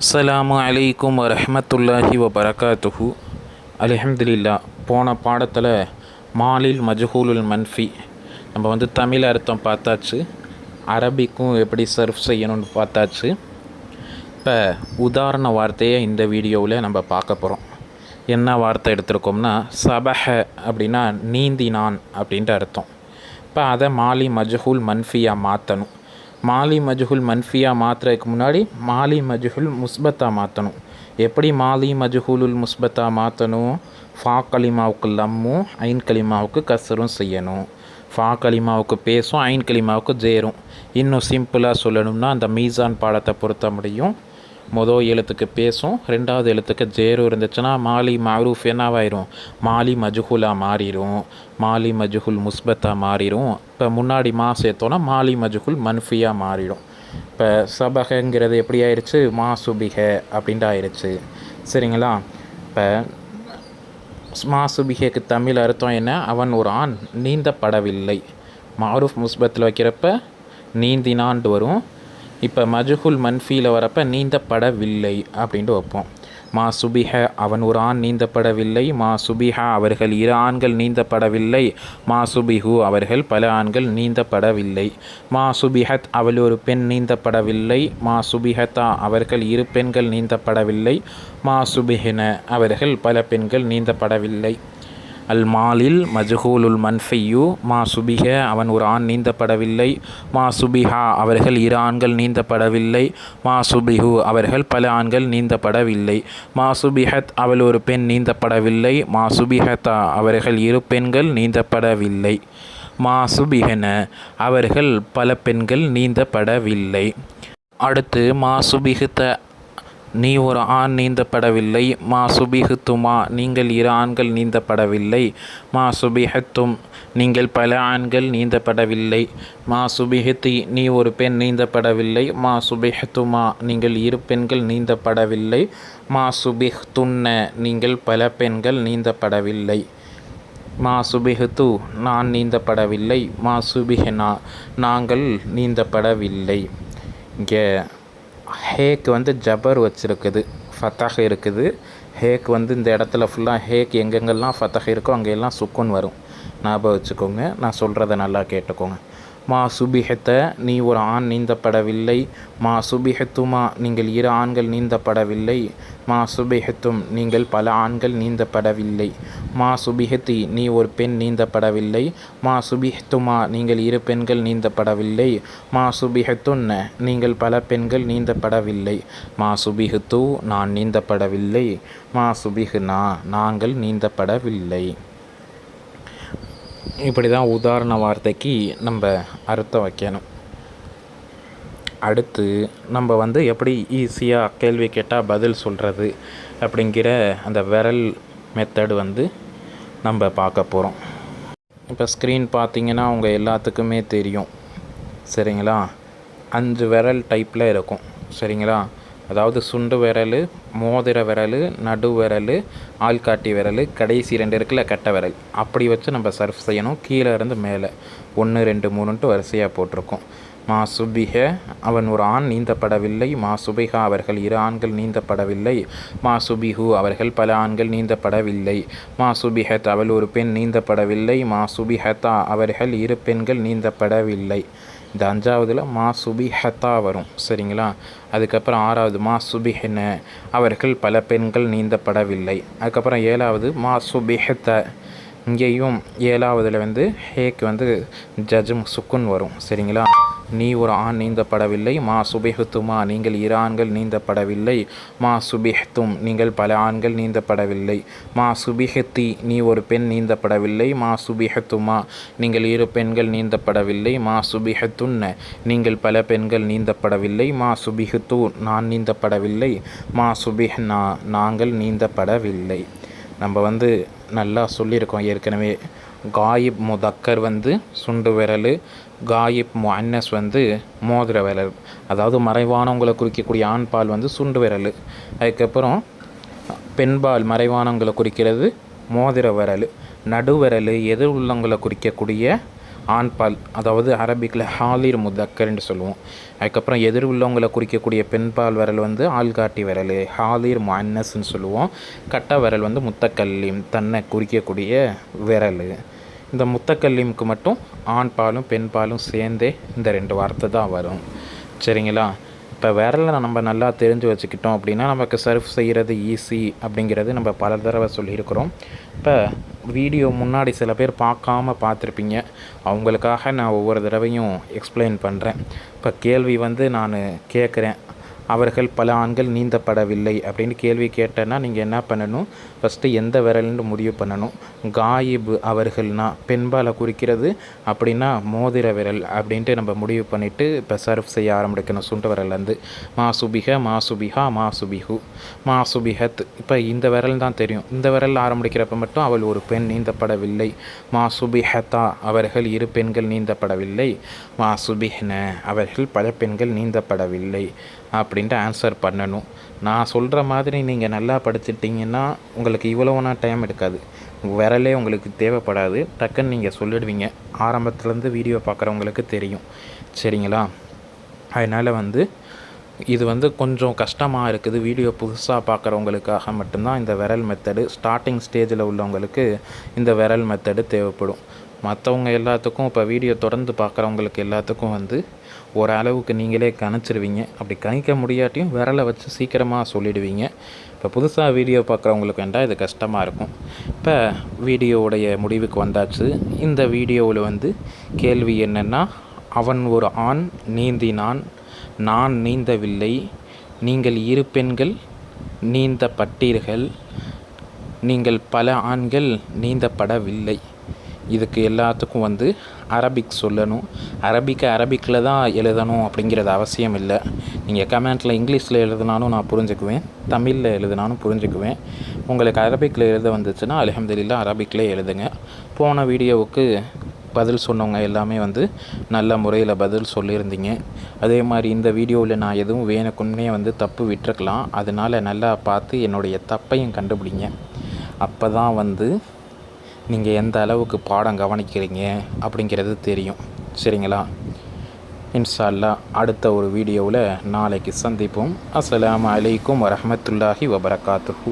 அஸ்ஸலாமு அலைக்கும் வரஹ்மத்துல்லாஹி வபரகாத்துஹு. அல்ஹம்துலில்லா. போன பாடத்தில் மாலில் மஜ்ஹூலுல் மன்ஃபி நம்ம தமிழ் அர்த்தம் பார்த்தாச்சு, அரபிக்கும் எப்படி சர்ஃப் செய்யணும்னு பார்த்தாச்சு. இப்போ உதாரண வார்த்தையை இந்த வீடியோவில் நம்ம பார்க்க போகிறோம். என்ன வார்த்தை எடுத்திருக்கோம்னா, சபஹ அப்படின்னா நீந்தினான் அப்படின்ட்டு அர்த்தம். இப்போ அதை மாலி மஜ்ஹூல் மன்ஃபியாக மாற்றணும். மாலி மஜ்ஹூல் மன்ஃபியாக மாற்றுறதுக்கு முன்னாடி மாலி மஜ்ஹூல் முஸ்பத்தாக மாற்றணும். எப்படி மாலி மஜ்ஹூலுல் முஸ்பத்தாக மாற்றணும்? ஃபா கலிமாவுக்கு லம்மும் ஐன் கலிமாவுக்கு கசரும் செய்யணும். ஃபா கலிமாவுக்கு பேசும், ஐன் கலிமாவுக்கு ஜேரும். இன்னும் சிம்பிளாக சொல்லணும்னா அந்த மீசான் பாடத்தை பொறுத்த முடியும். மொதல் எழுத்துக்கு பேசும், ரெண்டாவது எழுத்துக்கு ஜேரும் இருந்துச்சுன்னா மாலி மஅரூஃப் என்னவாயிரும்? மாலி மஜ்ஹூலாக மாறிடும், மாலி மஜ்ஹூல் முஸ்பத்தாக மாறிடும். இப்போ முன்னாடி மா சேர்த்தோன்னா மாலி மஜ்ஹூல் மன்ஃபியாக மாறிடும். இப்போ சபகங்கிறது எப்படி ஆயிடுச்சு? மா சுபிக அப்படின்ட்டு ஆயிடுச்சு. சரிங்களா? இப்போ மா சுபிகக்கு தமிழ் அர்த்தம் என்ன? அவன் ஒரு ஆண் நீந்தப்படவில்லை. மஅரூஃப் முஸ்பத்தில் வைக்கிறப்ப நீந்தினான்ட்டு வரும். இப்போ மஜ்ஹூல் மன்ஃபியில் வரப்போ நீந்தப்படவில்லை அப்படின்ட்டு வைப்போம். மா சுபிஹ அவன் ஒரு ஆண் நீந்தப்படவில்லை. மா சுபிஹா அவர்கள் இரு ஆண்கள் நீந்தப்படவில்லை. மா சுபிஹு அவர்கள் பல ஆண்கள் நீந்தப்படவில்லை. மா சுபிஹத் அவள் ஒரு பெண் நீந்தப்படவில்லை. மா சுபிஹத்தா அவர்கள் இரு பெண்கள் நீந்தப்படவில்லை. மா சுபிஹின அவர்கள் பல பெண்கள் நீந்தப்படவில்லை. அல் மாலில் மஜ்ஹூலுல் மன்ஃபியு மா சுபிஹ அவன் ஒரு ஆண் நீந்தப்படவில்லை. மா சுபிஹா அவர்கள் இரு ஆண்கள் நீந்தப்படவில்லை. மா சுபிஹு அவர்கள் பல ஆண்கள் நீந்தப்படவில்லை. மா சுபிஹத் அவள் ஒரு பெண் நீந்தப்படவில்லை. மா சுபிஹத்தா அவர்கள் இரு பெண்கள் நீந்தப்படவில்லை. மா சுபிஹன அவர்கள் பல பெண்கள் நீந்தப்படவில்லை. அடுத்து மா சுபிஹத்த நீ ஒரு ஆண் நீந்தப்படவில்லை. மா சுபிஹுத்துமா நீங்கள் இரு ஆண்கள் நீந்தப்படவில்லை. மா சுபிஹத்தும் நீங்கள் பல ஆண்கள் நீந்தப்படவில்லை. மா சுபிஹத்தி நீ ஒரு பெண் நீந்தப்படவில்லை. மா சுபிஹத்துமா நீங்கள் இரு பெண்கள் நீந்தப்படவில்லை. மா சுபிஹ்துன்ன நீங்கள் பல பெண்கள் நீந்தப்படவில்லை. மா சுபிஹத்து நான் நீந்தப்படவில்லை. மா சுபிஹனா நாங்கள் நீந்தப்படவில்லை. இங்கே ஹேக்கு ஜபர் வச்சுருக்குது, ஃபத்தஹ் இருக்குது. ஹேக்கு இந்த இடத்துல ஃபுல்லாக ஹேக் எங்கெங்கெல்லாம் ஃபத்தஹ் இருக்கோ அங்கெல்லாம் சுக்குன் வரும். ஞாபகம் வச்சுக்கோங்க, நான் சொல்கிறத நல்லா கேட்டுக்கோங்க. மா சுபிஹத்த நீ ஒரு ஆண் நீந்தப்படவில்லை. மா சுபிஹத்துமா நீங்கள் இரு ஆண்கள் நீந்தப்படவில்லை. மா சுபிஹத்தும் நீங்கள் பல ஆண்கள் நீந்தப்படவில்லை. மா சுபிஹத்தி நீ ஒரு பெண் நீந்தப்படவில்லை. மா சுபிஹத்துமா நீங்கள் இரு பெண்கள் நீந்தப்படவில்லை. மா சுபிஹத்துன்ன நீங்கள் பல பெண்கள் நீந்தப்படவில்லை. மா சுபிஹத்து நான் நீந்தப்படவில்லை. மா சுபிஹ்னா நாங்கள் நீந்தப்படவில்லை. இப்படி தான் உதாரண வார்த்தைக்கு நம்ம அர்த்தம் வைக்கணும். அடுத்து நம்ம எப்படி ஈஸியாக கேள்வி கேட்டால் பதில் சொல்கிறது அப்படிங்கிற அந்த விரல் மெத்தடு நம்ம பார்க்க போகிறோம். இப்போ ஸ்க்ரீன் பார்த்திங்கன்னா அவங்க எல்லாத்துக்குமே தெரியும். சரிங்களா? 5 விரல் டைப்பில் இருக்கும். சரிங்களா? அதாவது சுண்டு விரல், மோதிர விரல், நடு விரல், ஆள்காட்டி விரல், கடைசி 2 இருக்குல்ல கட்டை விரல், அப்படி வச்சு நம்ம சர்ஃப் செய்யணும். கீழே இருந்து மேலே 1 2 3ன்ட்டு வரிசையாக போட்டிருக்கோம். மா சுபிஹ அவன் ஒரு ஆண் நீந்தப்படவில்லை. மா சுபிஹா அவர்கள் இரு ஆண்கள் நீந்தப்படவில்லை. மா சுபிஹு அவர்கள் பல ஆண்கள் நீந்தப்படவில்லை. மா சுபிஹத் அவள் ஒரு பெண் நீந்தப்படவில்லை. மா சுபிஹத்தா அவர்கள் இரு பெண்கள் நீந்தப்படவில்லை. இந்த 5வதுல மா சுபிஹத்தா வரும். சரிங்களா? அதுக்கப்புறம் 6வது மா சுபிஹன அவர்கள் பல பெண்கள் நீந்தப்படவில்லை. அதுக்கப்புறம் 7வது மா சுபிஹத்த இங்கேயும் 7வதுல ஹேக்கு ஜஜம் சுக்குன் வரும். சரிங்களா? நீ ஒரு ஆண் நீந்தப்படவில்லை. மா சுபிஹத்துமா நீங்கள் இரு ஆண்கள் நீந்தப்படவில்லை. மா சுபிஹத்தும் நீங்கள் பல ஆண்கள் நீந்தப்படவில்லை. மா சுபிஹத்தி நீ ஒரு பெண் நீந்தப்படவில்லை. மா சுபிஹத்துமா நீங்கள் இரு பெண்கள் நீந்தப்படவில்லை. மா சுபிஹத்துன்ன நீங்கள் பல பெண்கள் நீந்தப்படவில்லை. மா சுபிஹத்து நான் நீந்தப்படவில்லை. மா சுபிஹ்னா நாங்கள் நீந்தப்படவில்லை. நம்ம நல்லா சொல்லியிருக்கோம் ஏற்கனவே. காயிப் முதக்கர் சுண்டு விரல், காயிப் முஅன்னஸ் மோதிர விரல். அதாவது மறைவானவங்களை குறிக்கக்கூடிய ஆண்பால் சுண்டு விரல். அதுக்கப்புறம் பெண்பால் மறைவானவங்களை குறிக்கிறது மோதிர விரல். நடுவிரல் எதிர் உள்ளவங்களை குறிக்கக்கூடிய ஆண்பால், அதாவது அரபிக்கில் ஹாலிர் முதக்கர்ன்னு சொல்லுவோம். அதுக்கப்புறம் எதிர் உள்ளவங்களை குறிக்கக்கூடிய பெண்பால் விரல் வந்து ஆள்காட்டி விரல், ஹாலிர் முஅன்னஸ்ன்னு சொல்லுவோம். கட்டை விரல் வந்து முத்தக்கல்லிம், தன்னை குறிக்கக்கூடிய விரல். இந்த முத்தக்கல்லிமுக்கு மட்டும் ஆண் பாலும் பெண் பாலும் சேர்ந்தே இந்த 2 வார்த்தை தான் வரும். சரிங்களா? இப்போ விரலை நம்ம நல்லா தெரிஞ்சு வச்சுக்கிட்டோம் அப்படின்னா நமக்கு சர்வ் செய்கிறது ஈஸி அப்படிங்கிறது நம்ம பல தடவை சொல்லியிருக்கிறோம். இப்போ வீடியோ முன்னாடி சில பேர் பார்த்துருப்பீங்க. அவங்களுக்காக நான் ஒவ்வொரு தடவையும் எக்ஸ்பிளைன் பண்ணுறேன். இப்போ கேள்வி வந்து நான் கேட்குறேன், அவர்கள் பல ஆண்கள் நீந்தப்படவில்லை அப்படின்னு கேள்வி கேட்டேன்னா நீங்கள் என்ன பண்ணணும், ஃபஸ்ட்டு எந்த விரல்னு முடிவு பண்ணணும். காயிப் அவர்கள்னா பெண்பாலை குறிக்கிறது அப்படின்னா மோதிர விரல் அப்படின்ட்டு நம்ம முடிவு பண்ணிவிட்டு இப்போ சர்வ் செய்ய ஆரம்பிக்கணும். சுண்டு விரல்லேருந்து மாசுபிக, மாசுபிகா, மாசுபிகு, மாசுபிஹத். இப்போ இந்த விரல் தான் தெரியும். இந்த விரல் ஆரம்பிக்கிறப்ப மட்டும் அவள் ஒரு பெண் நீந்தப்படவில்லை. மாசுபிஹத்தா அவர்கள் 2 பெண்கள் நீந்தப்படவில்லை. மாசுபிஹ்ன அவர்கள் பல பெண்கள் நீந்தப்படவில்லை அப்படின்ட்டு ஆன்சர் பண்ணணும். நான் சொல்கிற மாதிரி நீங்கள் நல்லா படிச்சிட்டிங்கன்னா உங்களுக்கு இவ்வளோனா டைம் எடுக்காது, விரலே உங்களுக்கு தேவைப்படாது, டக்குன்னு நீங்கள் சொல்லிடுவீங்க. ஆரம்பத்துலேருந்து வீடியோ பார்க்குறவங்களுக்கு தெரியும். சரிங்களா? அதனால் வந்து இது வந்து கொஞ்சம் கஷ்டமாக இருக்குது. வீடியோ புதுசாக பார்க்குறவங்களுக்காக மட்டும்தான் இந்த விரல் மெத்தடு. ஸ்டார்டிங் ஸ்டேஜில் உள்ளவங்களுக்கு இந்த விரல் மெத்தடு தேவைப்படும். மற்றவங்க எல்லாத்துக்கும் இப்போ வீடியோ தொடர்ந்து பார்க்குறவங்களுக்கு எல்லாத்துக்கும் வந்து ஓரளவுக்கு நீங்களே கணிச்சிருவீங்க. அப்படி கணிக்க முடியாட்டியும் விரலை வச்சு சீக்கிரமாக சொல்லிடுவீங்க. இப்போ புதுசாக வீடியோ பார்க்குறவங்களுக்கு வேண்டாம், இது கஷ்டமாக இருக்கும். இப்போ வீடியோவுடைய முடிவுக்கு வந்தாச்சு. இந்த வீடியோவில் வந்து கேள்வி என்னென்னா, அவன் ஒரு ஆண் நீந்தினான், நான் நீந்தவில்லை, நீங்கள் 2 பெண்கள் நீந்தப்பட்டீர்கள், நீங்கள் பல ஆண்கள் நீந்தப்படவில்லை. இதுக்கு எல்லாத்துக்கும் வந்து அரபிக் சொல்லணும். அரபிக்கில் தான் எழுதணும் அப்படிங்கிறது அவசியம் இல்லை. நீங்கள் கமெண்ட்டில் இங்கிலீஷில் எழுதினாலும் நான் புரிஞ்சுக்குவேன், தமிழில் எழுதினாலும் புரிஞ்சுக்குவேன். உங்களுக்கு அரபிக்கில் எழுத வந்துச்சுன்னா அல்ஹம்துலில்லாஹ் அரபிக்கில் எழுதுங்க. போன வீடியோவுக்கு பதில் சொன்னவங்க எல்லாமே வந்து நல்ல முறையில் பதில் சொல்லியிருந்தீங்க. அதே மாதிரி இந்த வீடியோவில் நான் எதுவும் வேணுக்குன்னே வந்து தப்பு விட்டுருக்கலாம். அதனால் நல்லா பார்த்து என்னுடைய தப்பையும் கண்டுபிடிங்க. அப்போ தான் வந்து நீங்கள் எந்த அளவுக்கு பாடம் கவனிக்கிறீங்க அப்படிங்கிறது தெரியும். சரிங்களா? இன்ஷா அல்லாஹ் அடுத்த ஒரு வீடியோவில் நாளைக்கு சந்திப்போம். அஸ்ஸலாமு அலைக்கும் வரஹ்மத்துல்லாஹி வபரகாத்துஹு.